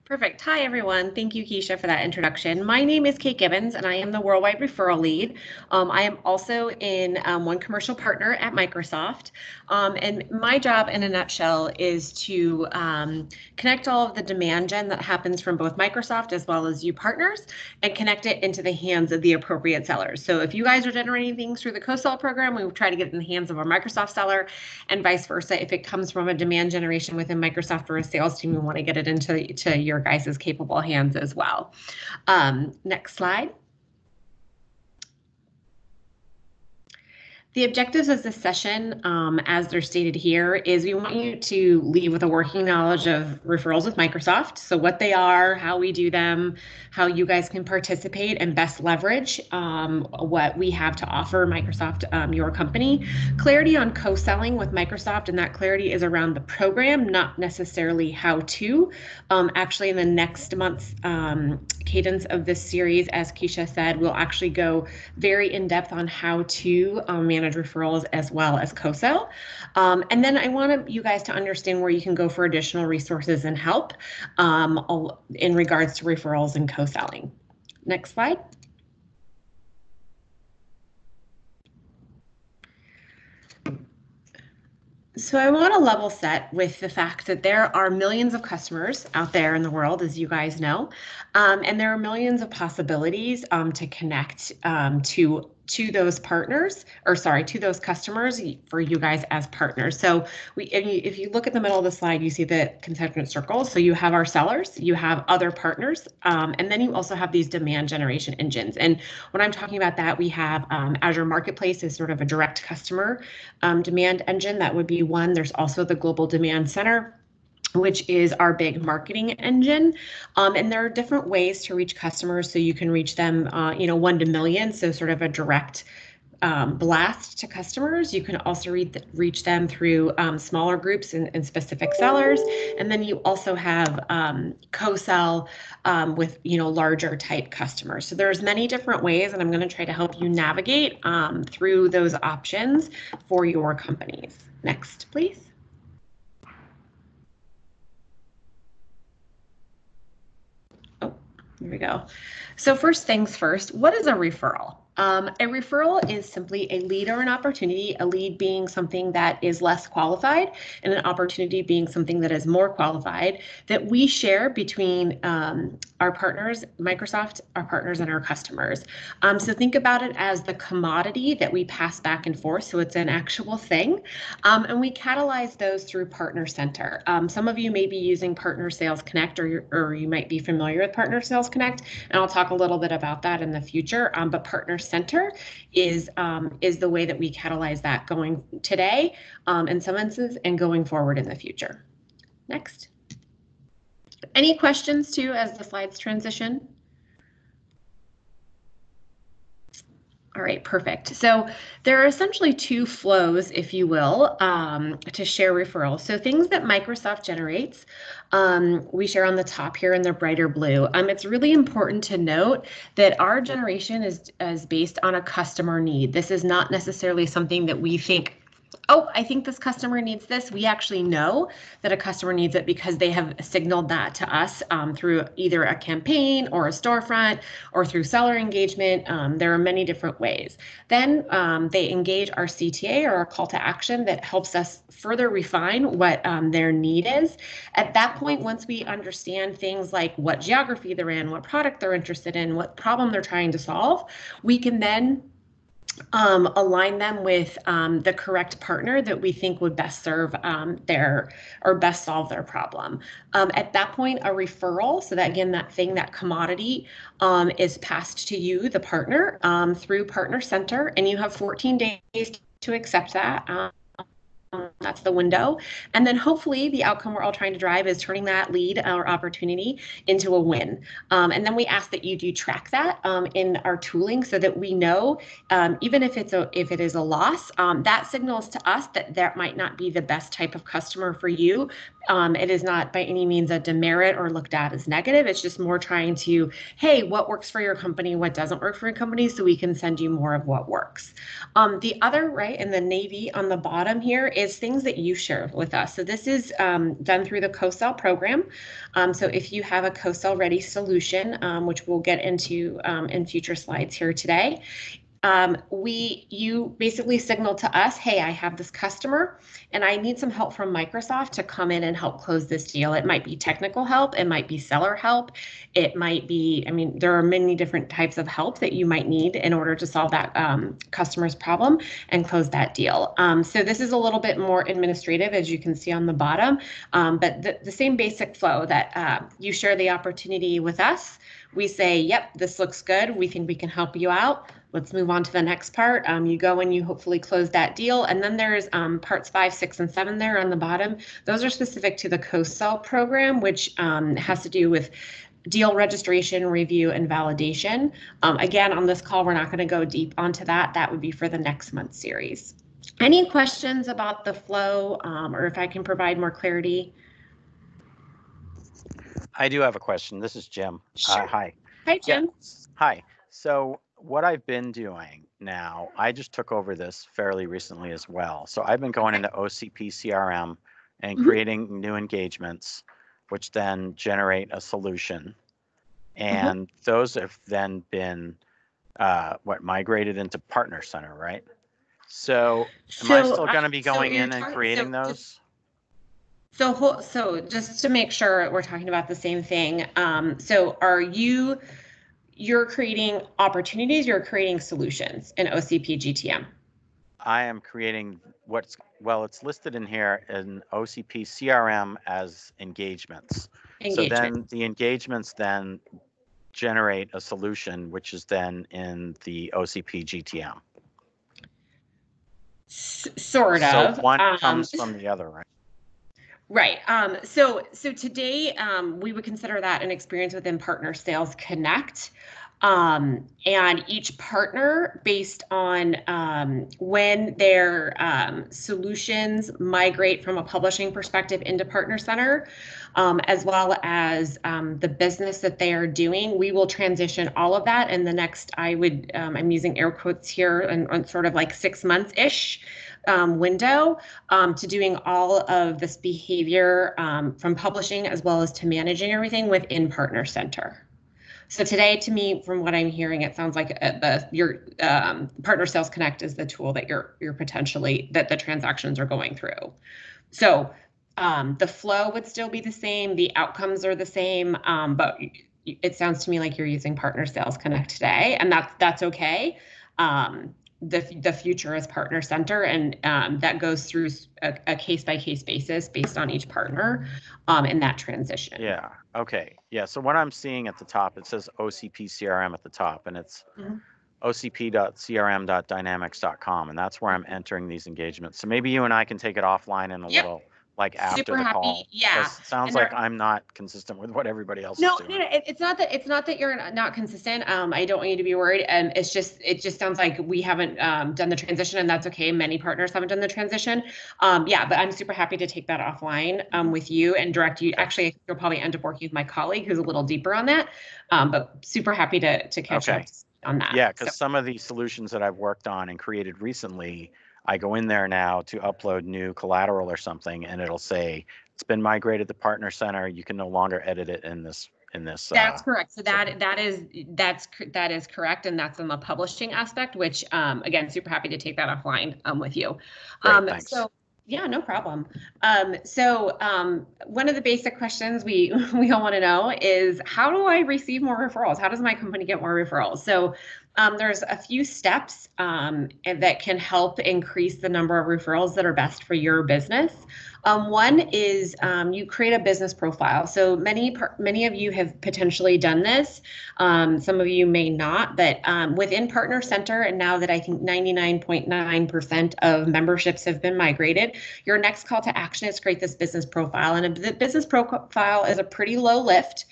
Perfect. Hi, everyone. Thank you, Keisha, for that introduction. My name is Kate Gibbons, and I am the Worldwide Referral Lead. I am also in one commercial partner at Microsoft. And my job in a nutshell is to connect all of the demand gen that happens from both Microsoft as well as you partners and connect it into the hands of the appropriate sellers. So if you guys are generating things through the CoSell program, we try to get it in the hands of a Microsoft seller, and vice versa. If it comes from a demand generation within Microsoft or a sales team, we want to get it into your guys' capable hands as well. Next slide. The objectives of this session, as they're stated here, is we want you to leave with a working knowledge of referrals with Microsoft. So what they are, how we do them, how you guys can participate and best leverage what we have to offer Microsoft, your company. Clarity on co-selling with Microsoft, and that clarity is around the program, not necessarily how to. Actually, in the next month's cadence of this series, as Keisha said, we'll actually go very in-depth on how to manage referrals as well as co-sell. And then I want you guys to understand where you can go for additional resources and help in regards to referrals and co-selling. Next slide. So I want to level set with the fact that there are millions of customers out there in the world, as you guys know, and there are millions of possibilities to connect to those partners, or sorry, to those customers for you guys as partners. So if you look at the middle of the slide, you see the concentric circles. So you have our sellers, you have other partners, and then you also have these demand generation engines. And when I'm talking about that, we have Azure Marketplace is sort of a direct customer demand engine. That would be one. There's also the Global Demand Center, which is our big marketing engine. And there are different ways to reach customers. So you can reach them, 1 to million. So sort of a direct blast to customers. You can also reach them through smaller groups and specific sellers. And then you also have co-sell with, larger type customers. So there's many different ways, and I'm going to try to help you navigate through those options for your companies. Next, please. Here we go. So first things first, what is a referral? A referral is simply a lead or an opportunity, a lead being something that is less qualified and an opportunity being something that is more qualified that we share between our partners, Microsoft, our partners, and our customers. So think about it as the commodity that we pass back and forth. So it's an actual thing. And we catalyze those through Partner Center. Some of you may be using Partner Sales Connect, or you might be familiar with Partner Sales Connect, and I'll talk a little bit about that in the future. But Partner Center is the way that we catalyze that going today in some instances and going forward in the future. Next. Any questions too as the slides transition? All right, perfect. So there are essentially two flows, if you will, to share referrals. So things that Microsoft generates, we share on the top here in the brighter blue. It's really important to note that our generation is based on a customer need. This is not necessarily something that we think, oh, I think this customer needs this. We actually know that a customer needs it because they have signaled that to us through either a campaign or a storefront or through seller engagement. There are many different ways. Then they engage our CTA or our call to action that helps us further refine what their need is. At that point, once we understand things like what geography they're in, what product they're interested in, what problem they're trying to solve, we can then align them with the correct partner that we think would best serve best solve their problem. At that point, a referral, so that again, that commodity is passed to you, the partner, through Partner Center, and you have 14 days to accept that. That's the window. And then hopefully the outcome we're all trying to drive is turning that lead or opportunity into a win. And then we ask that you do track that in our tooling so that we know, even if it is a loss, that signals to us that might not be the best type of customer for you. It is not by any means a demerit or looked at as negative. It's just more trying to, hey, what works for your company, what doesn't work for your company, so we can send you more of what works. The other, right, in the navy on the bottom here is is things that you share with us. So this is done through the CoSell program. So if you have a CoSell ready solution, which we'll get into in future slides here today, you basically signal to us, hey, I have this customer and I need some help from Microsoft to come in and help close this deal. It might be technical help, it might be seller help, it might be, I mean, there are many different types of help that you might need in order to solve that customer's problem and close that deal. So this is a little bit more administrative, as you can see on the bottom, but the same basic flow that you share the opportunity with us. We say, yep, this looks good. We think we can help you out. Let's move on to the next part. You go and you hopefully close that deal. And then there's parts 5, 6, and 7 there on the bottom. Those are specific to the CoSell program, which has to do with deal registration, review, and validation. Again, on this call, we're not going to go deep onto that. That would be for the next month's series. Any questions about the flow, or if I can provide more clarity? I do have a question. This is Jim. Sure. Hi. Hi, Jim. Yeah. Hi. So what I've been doing now, I just took over this fairly recently as well. So I've been going into OCP CRM and creating new engagements, which then generate a solution. And those have then been migrated into Partner Center, right? So am I still going to be going in and creating those? So just to make sure we're talking about the same thing, so you're creating opportunities, you're creating solutions in OCP GTM? I am creating it's listed in here in OCP CRM as engagements. So then the engagements then generate a solution, which is then in the OCP GTM. Sort of. So one comes from the other, right? Right. So today we would consider that an experience within Partner Sales Connect. And each partner, based on when their solutions migrate from a publishing perspective into Partner Center, as well as the business that they are doing, we will transition all of that in the next, I'm using air quotes here, and sort of like 6 months-ish window to doing all of this behavior from publishing as well as to managing everything within Partner Center. So today, to me, from what I'm hearing, it sounds like your Partner Sales Connect is the tool that you're potentially, that the transactions are going through. So the flow would still be the same, the outcomes are the same, but it sounds to me like you're using Partner Sales Connect today, and that's okay. The future is Partner Center, and that goes through a case-by-case basis based on each partner in that transition. Yeah. Okay. Yeah. So what I'm seeing at the top, it says OCP CRM at the top, and it's ocp.crm.dynamics.com, and that's where I'm entering these engagements. So maybe you and I can take it offline in a little, like after the call. Yeah. It sounds like I'm not consistent with what everybody else is doing. No, it's not that you're not consistent. I don't want you to be worried. It just sounds like we haven't done the transition, and that's okay. Many partners haven't done the transition. Yeah, but I'm super happy to take that offline with you and direct you. Actually, you'll probably end up working with my colleague who's a little deeper on that. But super happy to catch up on that. Yeah, because some of these solutions that I've worked on and created recently, I go in there now to upload new collateral or something, and it'll say it's been migrated to Partner Center. You can no longer edit it in this. That's correct. So that is correct, and that's in the publishing aspect. Which again, super happy to take that offline with you. Great, thanks. So yeah, no problem. So one of the basic questions we all want to know is, how do I receive more referrals? How does my company get more referrals? So there's a few steps that can help increase the number of referrals that are best for your business. One is you create a business profile. So many of you have potentially done this. Some of you may not, but within Partner Center, and now that I think 99.9% of memberships have been migrated, your next call to action is create this business profile. And the business profile is a pretty low lift.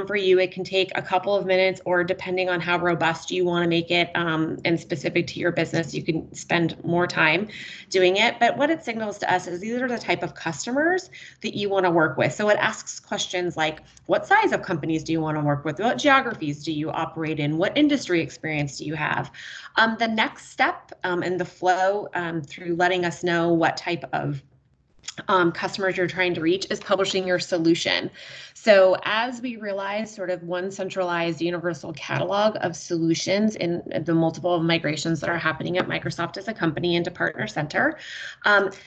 For you, it can take a couple of minutes, or depending on how robust you want to to make it and specific to your business, you can spend more time doing it. But what it signals to us is these are the type of customers that you want to work with. So it asks questions like, what size of companies do you want to work with? What geographies do you operate in? What industry experience do you have? The next step in the flow through letting us know what type of customers you're trying to reach is publishing your solution. So as we realize sort of one centralized universal catalog of solutions in the multiple migrations that are happening at Microsoft as a company into Partner Center,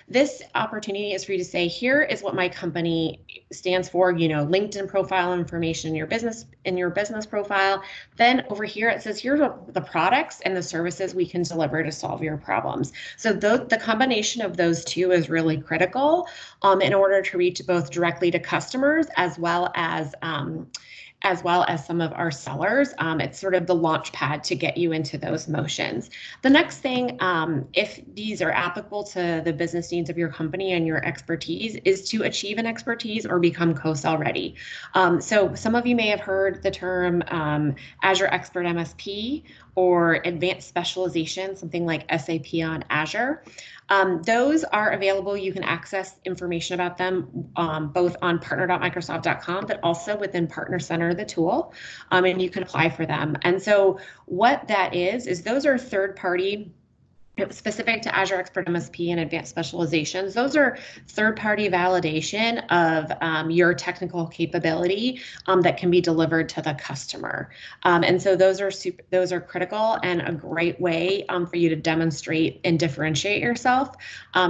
this opportunity is for you to say, here is what my company stands for, LinkedIn profile information in your business profile. Then over here, it says, here's the products and the services we can deliver to solve your problems. So the combination of those two is really critical in order to reach both directly to customers as well as some of our sellers. It's sort of the launch pad to get you into those motions. The next thing, if these are applicable to the business needs of your company and your expertise, is to achieve an expertise or become CoSell ready. So some of you may have heard the term Azure Expert MSP or advanced specialization, something like SAP on Azure. Those are available. You can access information about them both on partner.microsoft.com, but also within Partner Center, the tool, and you can apply for them. And so what that is those are third-party, specific to Azure Expert MSP and advanced specializations. Those are third-party validation of your technical capability that can be delivered to the customer. And so those are critical and a great way for you to demonstrate and differentiate yourself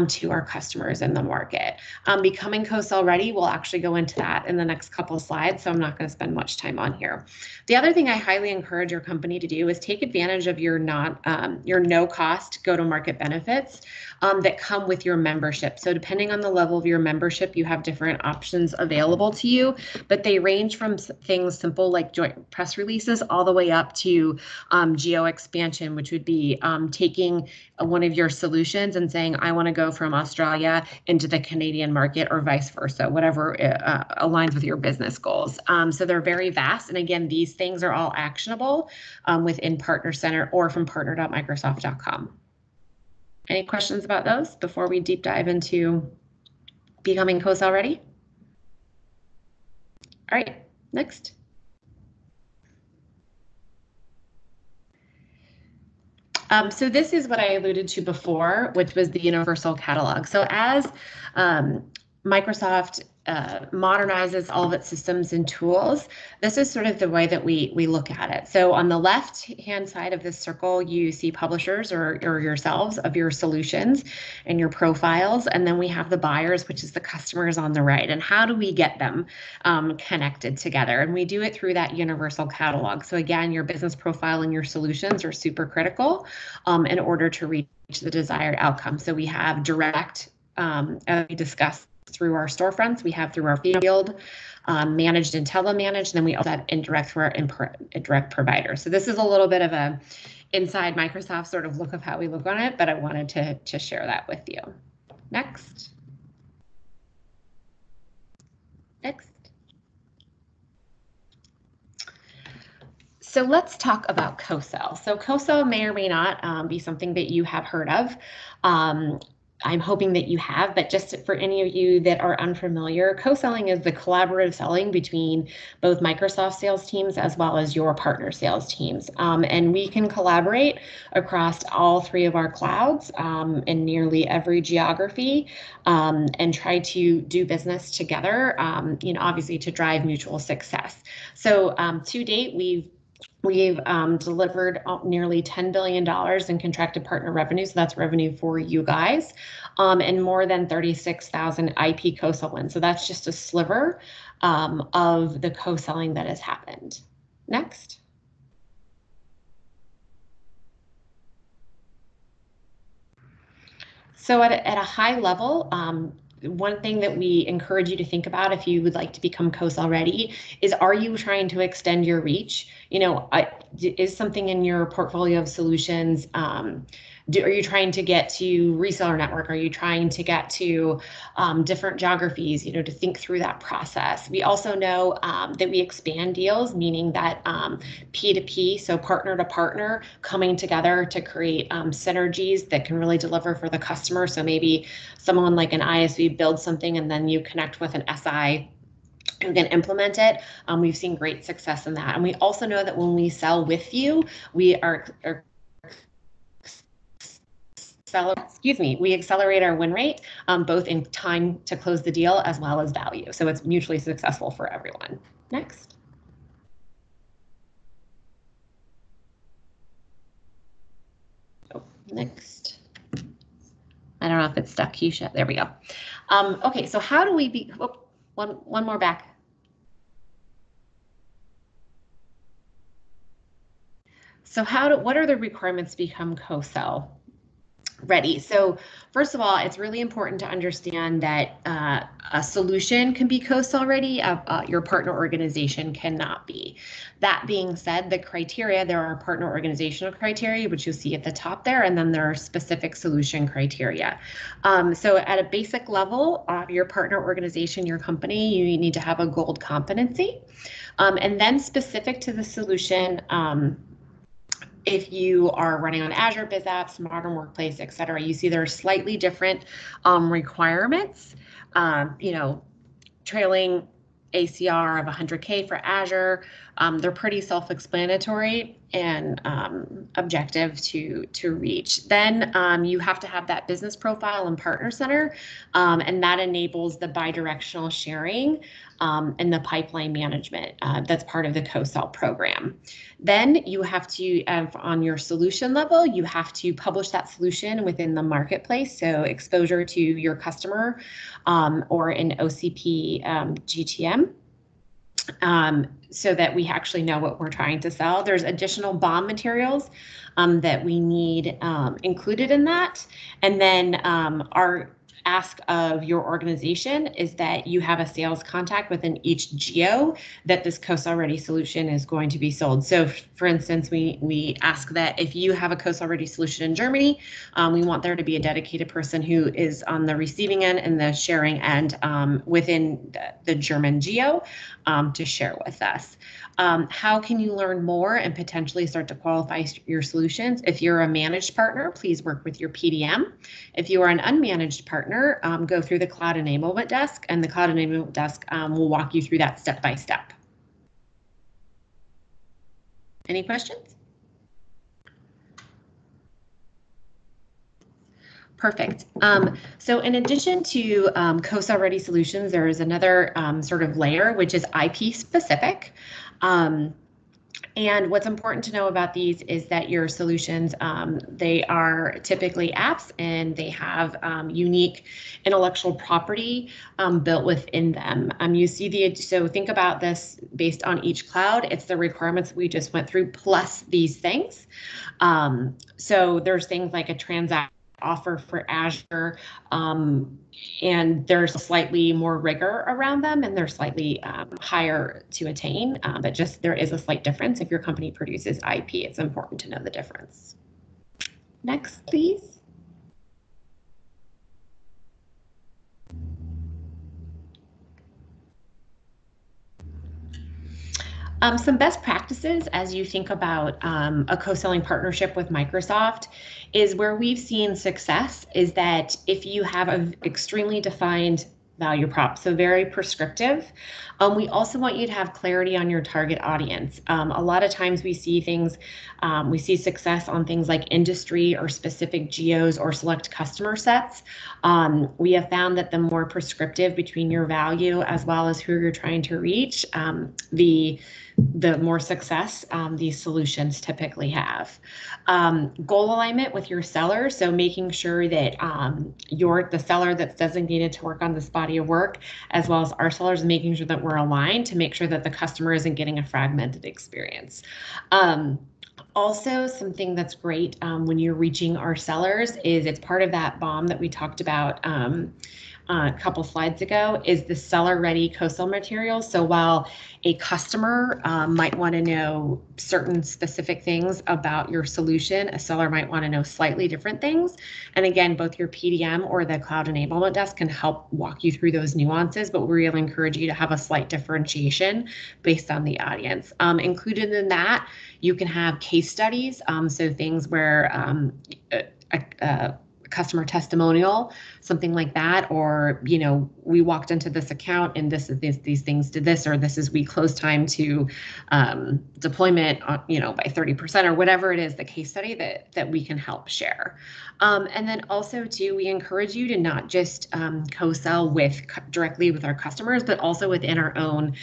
to our customers in the market. Becoming CoSell ready, we'll actually go into that in the next couple of slides, so I'm not going to spend much time on here. The other thing I highly encourage your company to do is take advantage of your no-cost go-to-market benefits that come with your membership. So depending on the level of your membership, you have different options available to you, but they range from things simple like joint press releases all the way up to geo expansion, which would be taking one of your solutions and saying, I want to go from Australia into the Canadian market or vice versa, whatever aligns with your business goals. So they're very vast. And again, these things are all actionable within Partner Center or from partner.microsoft.com. Any questions about those before we deep dive into becoming CoSell ready? All right, next. So this is what I alluded to before, which was the universal catalog. So as Microsoft modernizes all of its systems and tools, this is sort of the way that we look at it. So on the left-hand side of this circle, you see publishers or yourselves of your solutions and your profiles. And then we have the buyers, which is the customers on the right. And how do we get them connected together? And we do it through that universal catalog. So again, your business profile and your solutions are super critical in order to reach the desired outcome. So we have direct, as we discussed, through our storefronts, we have through our field, managed and telemanaged, and then we also have indirect through our direct providers. So this is a little bit of a inside Microsoft sort of look of how we look on it, but I wanted to share that with you. Next. So let's talk about CoSell. So CoSell may or may not be something that you have heard of. I'm hoping that you have, but just for any of you that are unfamiliar, co-selling is the collaborative selling between both Microsoft sales teams as well as your partner sales teams. And we can collaborate across all three of our clouds in nearly every geography and try to do business together, obviously to drive mutual success. So to date, we've delivered nearly $10 billion in contracted partner revenue, so that's revenue for you guys, and more than 36,000 IP co-sell wins. So that's just a sliver of the co-selling that has happened. Next. So at a high level, one thing that we encourage you to think about if you would like to become CoSell ready is, are you trying to extend your reach? Is something in your portfolio of solutions are you trying to get to reseller network? Are you trying to get to different geographies, to think through that process? We also know that we expand deals, meaning that P2P, so partner to partner, coming together to create synergies that can really deliver for the customer. So maybe someone like an ISV builds something and then you connect with an SI who can implement it. We've seen great success in that. And we also know that when we sell with you, we we accelerate our win rate, both in time to close the deal as well as value. So it's mutually successful for everyone. Next. Oh, next. I don't know if it's stuck, Keisha. There we go. Okay, so how do we be, one more back. So what are the requirements to become CoSell ready? So first of all, it's really important to understand that a solution can be CoSell ready, your partner organization cannot be. That being said, the criteria, there are partner organizational criteria, which you'll see at the top there, and then there are specific solution criteria. So at a basic level, your partner organization, your company, you need to have a gold competency. And then specific to the solution, if you are running on Azure, BizApps, Modern Workplace, et cetera, you see there are slightly different requirements. Trailing ACR of 100K for Azure. They're pretty self-explanatory and objective to reach. Then you have to have that business profile and partner center, and that enables the bi-directional sharing and the pipeline management that's part of the CoSell program. Then you have to, on your solution level, you have to publish that solution within the marketplace, so exposure to your customer or an OCP GTM. So that we actually know what we're trying to sell. There's additional BOM materials that we need included in that. And then our ask of your organization is that you have a sales contact within each geo that this CoSell Ready solution is going to be sold. So for instance, we ask that if you have a CoSell Ready solution in Germany, we want there to be a dedicated person who is on the receiving end and the sharing end within the German geo to share with us. How can you learn more and potentially start to qualify your solutions? If you're a managed partner, please work with your PDM. If you are an unmanaged partner, go through the Cloud Enablement Desk, and the Cloud Enablement Desk will walk you through that step by step. Any questions? Perfect. So in addition to CoSell Ready solutions, there is another sort of layer, which is IP specific. And what's important to know about these is that your solutions, they are typically apps and they have unique intellectual property built within them. You see so think about this based on each cloud. It's the requirements we just went through plus these things. So there's things like a transaction offer for Azure, and there's slightly more rigor around them, and they're slightly higher to attain, but just there is a slight difference. If your company produces IP, it's important to know the difference. Next, please. Some best practices as you think about a co-selling partnership with Microsoft is where we've seen success is that if you have an extremely defined value prop, so very prescriptive. We also want you to have clarity on your target audience. A lot of times we see things, we see success on things like industry or specific geos or select customer sets. We have found that the more prescriptive between your value as well as who you're trying to reach, the more success these solutions typically have. Goal alignment with your seller, so making sure that you're the seller that's designated to work on this body of work, as well as our sellers, making sure that we're aligned to make sure that the customer isn't getting a fragmented experience. Also, something that's great when you're reaching our sellers is it's part of that BOM that we talked about a couple slides ago is the seller-ready CoSell materials. So while a customer might want to know certain specific things about your solution, a seller might want to know slightly different things. And again, both your PDM or the Cloud Enablement Desk can help walk you through those nuances, but we really encourage you to have a slight differentiation based on the audience. Included in that, you can have case studies, so things where a customer testimonial, something like that, or we walked into this account and these things did this, or this is we closed time to deployment by 30%, or whatever it is, the case study that we can help share. And then also too, we encourage you to not just co-sell directly with our customers, but also within our own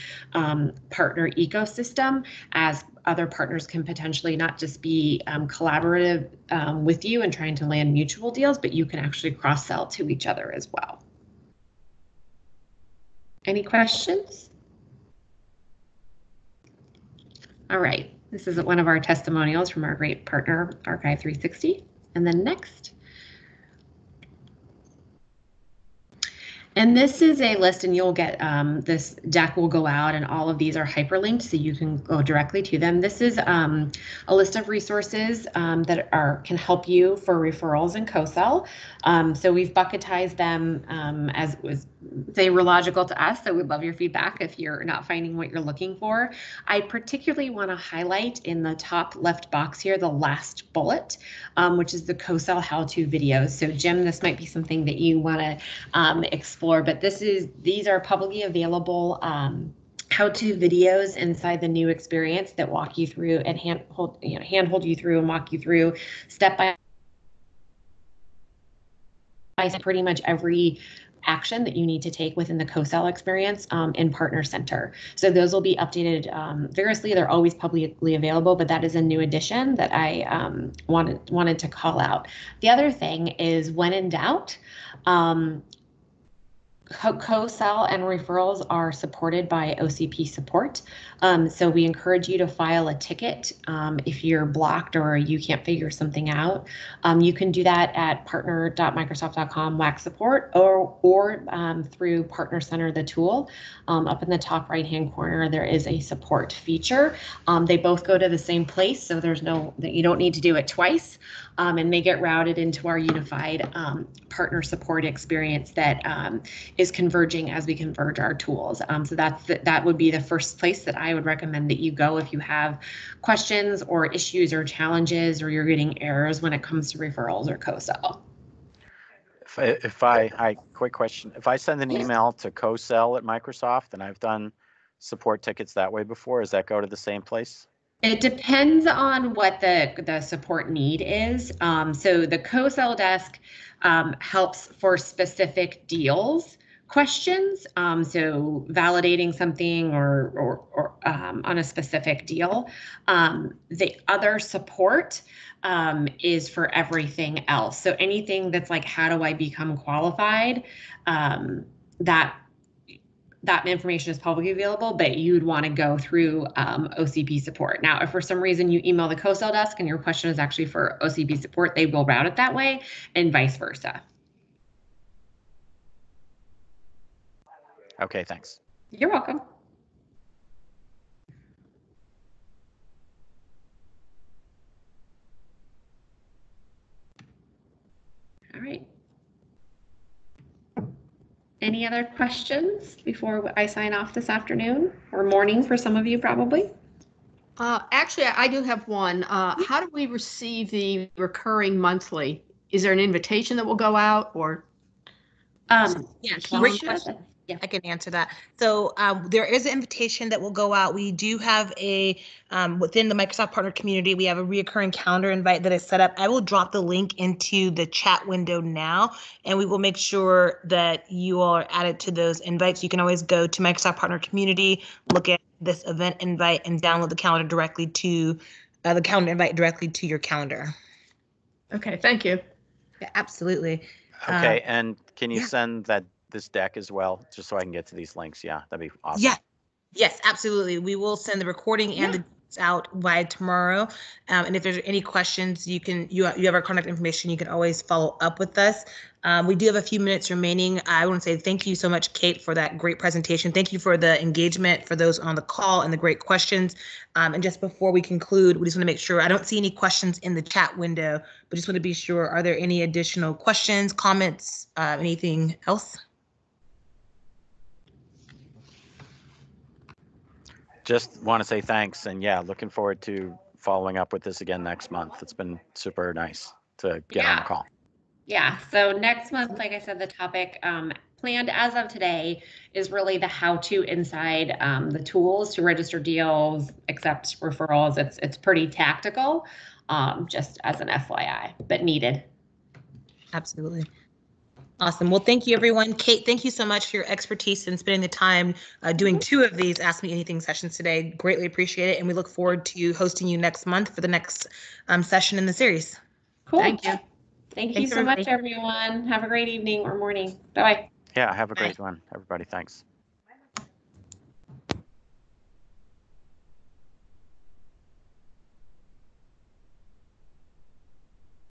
partner ecosystem, as other partners can potentially not just be collaborative with you and trying to land mutual deals, but you can actually cross-sell to each other as well. Any questions? All right, this is one of our testimonials from our great partner, Archive 360. And then next. And this is a list, and you'll get this deck will go out, and all of these are hyperlinked, so you can go directly to them. This is a list of resources that can help you for referrals and co-sell. So we've bucketized them as they were logical to us. So we'd love your feedback if you're not finding what you're looking for. I particularly want to highlight in the top left box here the last bullet, which is the co-sell how-to videos. So Jim, this might be something that you want to explore, but these are publicly available how-to videos inside the new experience that walk you through and handhold you through and walk you through step by pretty much every action that you need to take within the co-sell experience in Partner Center. So those will be updated vigorously. They're always publicly available, but that is a new addition that I wanted to call out. The other thing is, when in doubt, co-sell and referrals are supported by OCP support. So we encourage you to file a ticket if you're blocked or you can't figure something out. You can do that at partner.microsoft.com/support or through Partner Center, the tool. Up in the top right-hand corner, there is a support feature. They both go to the same place, so you don't need to do it twice. And they get routed into our unified partner support experience that is converging as we converge our tools. So that would be the first place that I would recommend that you go if you have questions or issues or challenges, or you're getting errors when it comes to referrals or co-sell. Quick question. If I send an email to CoSell at Microsoft, and I've done support tickets that way before, does that go to the same place? It depends on what the support need is. So the co-sell desk helps for specific deals questions. So validating something or on a specific deal. The other support is for everything else. So anything that's like, how do I become qualified? That information is publicly available, but you'd want to go through OCP support. Now, if for some reason you email the co-sell desk and your question is actually for OCP support, they will route it that way, and vice versa. Okay, thanks. You're welcome. All right. Any other questions before I sign off this afternoon, or morning for some of you probably? Actually, I do have one. How do we receive the recurring monthly? Is there an invitation that will go out, or? Yes, Yeah. I can answer that. So there is an invitation that will go out. We do have within the Microsoft partner community, we have a reoccurring calendar invite that is set up. I will drop the link into the chat window now, and we will make sure that you all are added to those invites. You can always go to Microsoft partner community, look at this event invite, and download the calendar directly to the calendar invite directly to your calendar. Okay, thank you. Yeah, absolutely. Okay, and can you send this deck as well, just so I can get to these links? Yeah, that'd be awesome. Yeah. Yes, absolutely. We will send the recording and out by tomorrow. And if there's any questions, you have our contact information. You can always follow up with us. We do have a few minutes remaining. I want to say thank you so much, Kate, for that great presentation. Thank you for the engagement for those on the call and the great questions. And just before we conclude, we just want to make sure, I don't see any questions in the chat window, but just want to be sure, are there any additional questions, comments, anything else? Just want to say thanks, and yeah, looking forward to following up with this again next month. It's been super nice to get on the call. Yeah, so next month, like I said, the topic planned as of today is really the how-to inside the tools to register deals, accept referrals. It's pretty tactical, just as an FYI, but needed. Absolutely. Awesome. Well, thank you, everyone. Kate, thank you so much for your expertise and spending the time doing 2 of these Ask Me Anything sessions today. Greatly appreciate it. And we look forward to hosting you next month for the next session in the series. Cool. Thank you. Thank you Thanks, so much, everybody. everyone. Have a great evening or morning. Bye-bye. Yeah, have a great one, everybody. Thanks.